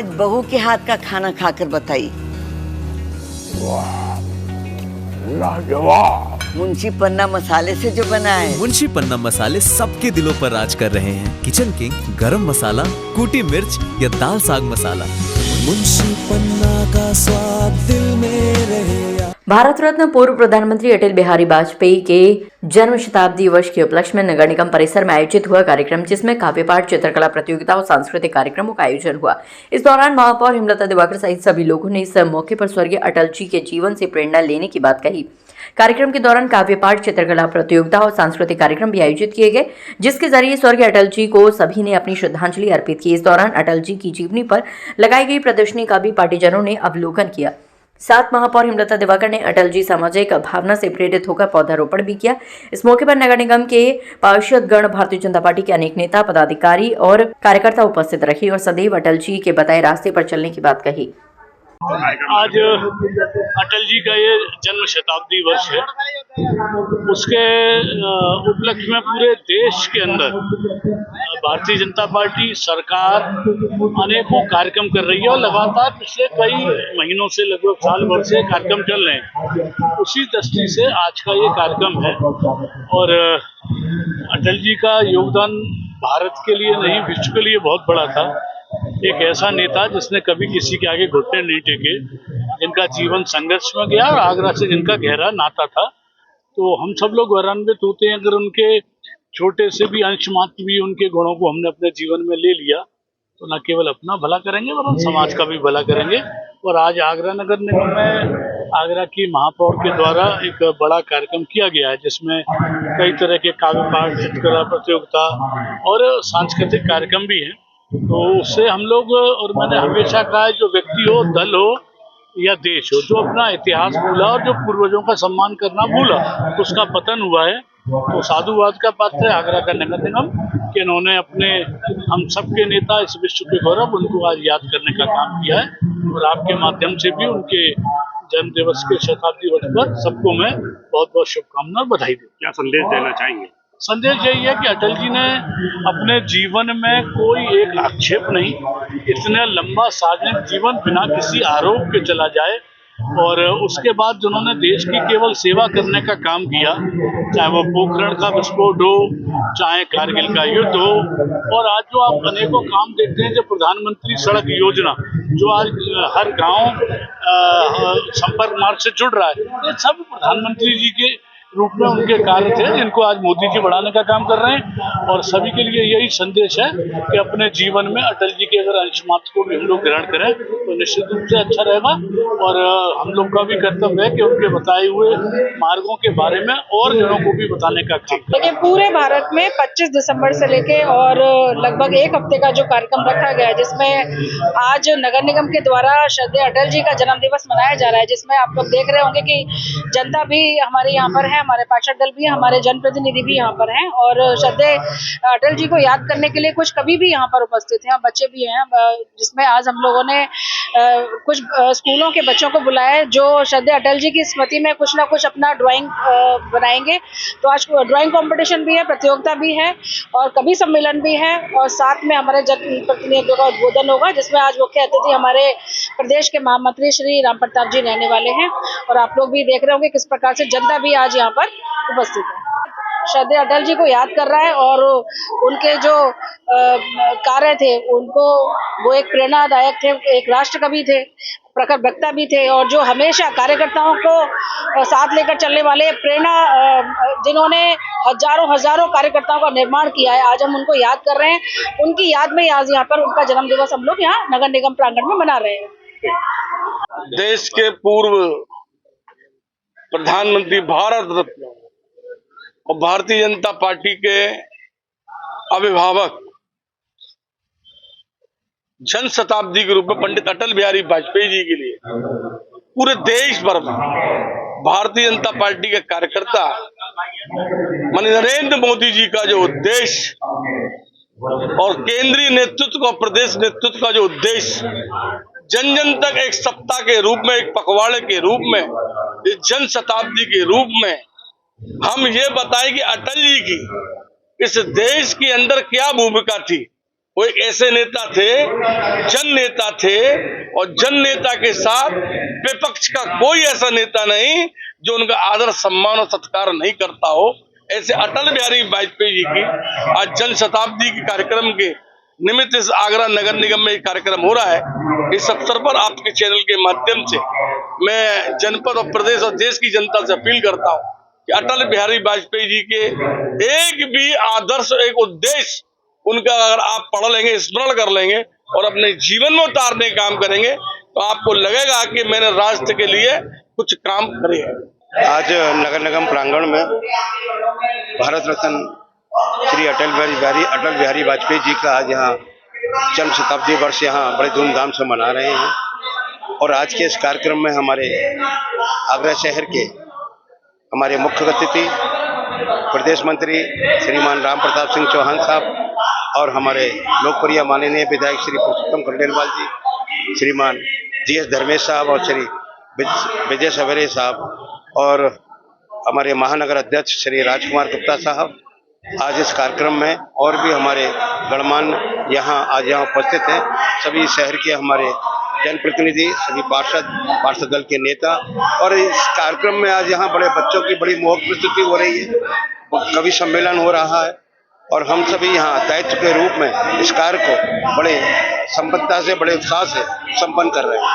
आज बहू के हाथ का खाना खाकर बताइए। लाजवाब। मुंशी पन्ना मसाले से जो बना है। मुंशी पन्ना मसाले सबके दिलों पर राज कर रहे हैं। किचन किंग, गरम मसाला, कूटी मिर्च या दाल साग मसाला, मुंशी पन्ना का स्वाद दिल में रहे। भारत रत्न पूर्व प्रधानमंत्री अटल बिहारी वाजपेयी के जन्म शताब्दी वर्ष के उपलक्ष्य में नगर निगम परिसर में आयोजित हुआ कार्यक्रम, जिसमें काव्य पाठ, चित्रकला प्रतियोगिता और सांस्कृतिक कार्यक्रमों का आयोजन हुआ। इस दौरान महापौर हेमलता दिवाकर सहित सभी लोगों ने इस मौके पर स्वर्गीय अटल जी के जीवन से प्रेरणा लेने की बात कही। कार्यक्रम के दौरान काव्य पाठ, चित्रकला प्रतियोगिता और सांस्कृतिक कार्यक्रम भी आयोजित किए गए, जिसके जरिए स्वर्गीय अटल जी को सभी ने अपनी श्रद्धांजलि अर्पित की। इस दौरान अटल जी की जीवनी पर लगाई गई प्रदर्शनी का भी पार्टीजनों ने अवलोकन किया। साथ महापौर हेमलता दिवाकर ने अटल जी सामाजिक भावना से प्रेरित होकर पौधारोपण भी किया। इस मौके पर नगर निगम के पार्षद गण, भारतीय जनता पार्टी के अनेक नेता, पदाधिकारी और कार्यकर्ता उपस्थित रहे और सदैव अटल जी के बताए रास्ते पर चलने की बात कही। आज अटल जी का ये जन्म शताब्दी वर्ष है। उसके उपलक्ष्य में पूरे देश के अंदर भारतीय जनता पार्टी सरकार अनेकों कार्यक्रम कर रही है और लगातार पिछले कई महीनों से, लगभग साल भर से कार्यक्रम चल रहे हैं। उसी दृष्टि से आज का ये कार्यक्रम है और अटल जी का योगदान भारत के लिए नहीं, विश्व के लिए बहुत बड़ा था। एक ऐसा नेता जिसने कभी किसी के आगे घुटने नहीं टेके, जिनका जीवन संघर्ष में गया और आगरा से जिनका गहरा नाता था। तो हम सब लोग गौरवान्वित होते हैं अगर उनके छोटे से भी अंश मात्र भी उनके गुणों को हमने अपने जीवन में ले लिया तो न केवल अपना भला करेंगे वरन समाज का भी भला करेंगे। और आज आगरा नगर निगम में आगरा की महापौर के द्वारा एक बड़ा कार्यक्रम किया गया है, जिसमें कई तरह के काव्य पाठ, चित्रकला प्रतियोगिता और सांस्कृतिक कार्यक्रम भी हैं। तो उससे हम लोग, और मैंने हमेशा कहा है, जो व्यक्ति हो, दल हो या देश हो, जो अपना इतिहास भूला और जो पूर्वजों का सम्मान करना भूला, उसका पतन हुआ है। तो साधुवाद का पात्र है आगरा का नगर निगम कि इन्होंने अपने, हम सबके नेता, इस विश्व के गौरव, उनको आज याद करने का काम किया है। और आपके माध्यम से भी उनके जन्म दिवस के शताब्दी वर्ष पर सबको मैं बहुत बहुत शुभकामना और बधाई दूं। क्या संदेश देना चाहेंगे? संदेश यही है कि अटल जी ने अपने जीवन में कोई एक आक्षेप नहीं, इतना लंबा सार्वजनिक जीवन बिना किसी आरोप के चला जाए और उसके बाद जिन्होंने देश की केवल सेवा करने का काम किया, चाहे वो पोखरण का विस्फोट हो, चाहे कारगिल का युद्ध हो, और आज जो आप अनेकों काम देखते हैं, जो प्रधानमंत्री सड़क योजना जो आज हर गांव संपर्क मार्ग से जुड़ रहा है, ये सब प्रधानमंत्री जी के रूप में उनके कार्य थे, जिनको आज मोदी जी बढ़ाने का काम कर रहे हैं। और सभी के लिए यही संदेश है कि अपने जीवन में अटल जी के अगर अंश मात्र को भी हम लोग ग्रहण करें तो निश्चित रूप से अच्छा रहेगा। और हम लोग का भी कर्तव्य है कि उनके बताए हुए मार्गों के बारे में और जनों को भी बताने का काम। देखिए, पूरे भारत में 25 दिसंबर से लेके और लगभग एक हफ्ते का जो कार्यक्रम रखा गया है, जिसमें आज नगर निगम के द्वारा श्रद्धेय अटल जी का जन्म दिवस मनाया जा रहा है, जिसमें आप लोग देख रहे होंगे कि जनता भी हमारे यहाँ पर है, हमारे पार्षद दल भी है, हमारे जनप्रतिनिधि भी यहाँ पर हैं और श्रद्धेय अटल जी को याद करने के लिए कुछ कवि भी यहाँ पर उपस्थित हैं, बच्चे भी हैं, जिसमें आज हम लोगों ने कुछ स्कूलों के बच्चों को बुलाया जो श्रद्धेय अटल जी की स्मृति में कुछ ना कुछ अपना ड्राइंग बनाएंगे। तो आज ड्राइंग कंपटीशन भी है, प्रतियोगिता भी है और कवि सम्मेलन भी है और साथ में हमारे जनप्रतिनिधियों का उद्बोधन होगा, जिसमें आज मुख्य अतिथि हमारे प्रदेश के महामंत्री श्री राम प्रताप जी रहने वाले हैं। और आप लोग भी देख रहे होंगे किस प्रकार से जनता भी आज यहाँ पर उपस्थित है, श्रद्धेय अटल जी को याद कर रहा है और उनके जो कार्य थे उनको, वो एक प्रेरणादायक थे, एक राष्ट्र कवि थे, प्रखर वक्ता भी थे और जो हमेशा कार्यकर्ताओं को साथ लेकर चलने वाले प्रेरणा, जिन्होंने हजारों कार्यकर्ताओं का निर्माण किया है, आज हम उनको याद कर रहे हैं। उनकी याद में आज यहाँ पर उनका जन्म दिवस हम लोग यहाँ नगर निगम प्रांगण में मना रहे हैं। देश के पूर्व प्रधानमंत्री, भारत रत्न और भारतीय जनता पार्टी के अभिभावक, जन शताब्दी के रूप में पंडित अटल बिहारी वाजपेयी जी के लिए पूरे देश भर में भारतीय जनता पार्टी के कार्यकर्ता माननीय नरेंद्र मोदी जी का जो उद्देश्य और केंद्रीय नेतृत्व और प्रदेश नेतृत्व का जो उद्देश्य, जन जन तक एक सप्ताह के रूप में, एक पखवाड़े के रूप में, इस जन शताब्दी के रूप में हम ये बताएं कि अटल जी की इस देश के अंदर क्या भूमिका थी, वो एक ऐसे नेता थे, जन नेता थे, और जन नेता के साथ विपक्ष का कोई ऐसा नेता नहीं जो उनका आदर सम्मान और सत्कार नहीं करता हो। ऐसे अटल बिहारी वाजपेयी जी की आज जन शताब्दी के कार्यक्रम के निमित्त इस आगरा नगर निगम में एक कार्यक्रम हो रहा है। इस अवसर पर आपके चैनल के माध्यम से मैं जनपद और प्रदेश और देश की जनता से अपील करता हूं कि अटल बिहारी वाजपेयी जी के एक भी आदर्श, एक उद्देश्य उनका अगर आप पढ़ लेंगे, स्मरण कर लेंगे और अपने जीवन में उतारने का काम करेंगे तो आपको लगेगा कि मैंने राष्ट्र के लिए कुछ काम करे हैं। आज नगर निगम प्रांगण में भारत रत्न श्री अटल बिहारी वाजपेयी जी का आज यहाँ जन्म शताब्दी वर्ष यहाँ बड़े धूमधाम से मना रहे हैं। और आज के इस कार्यक्रम में हमारे आगरा शहर के हमारे मुख्य अतिथि प्रदेश मंत्री श्रीमान राम प्रताप सिंह चौहान साहब और हमारे लोकप्रिय माननीय विधायक श्री पुरुषोत्तम खंडेलवाल जी, श्रीमान GS धर्मेश साहब और श्री विजय सवेरे साहब और हमारे महानगर अध्यक्ष श्री राजकुमार गुप्ता साहब आज इस कार्यक्रम में, और भी हमारे गणमान्य आज यहाँ उपस्थित हैं। सभी शहर के हमारे जनप्रतिनिधि, सभी पार्षद दल के नेता, और इस कार्यक्रम में आज यहाँ बड़े बच्चों की बड़ी मोहक प्रस्तुति हो रही है, कवि सम्मेलन हो रहा है और हम सभी यहाँ दायित्व के रूप में इस कार्य को बड़े संपन्नता से, बड़े उत्साह से संपन्न कर रहे हैं।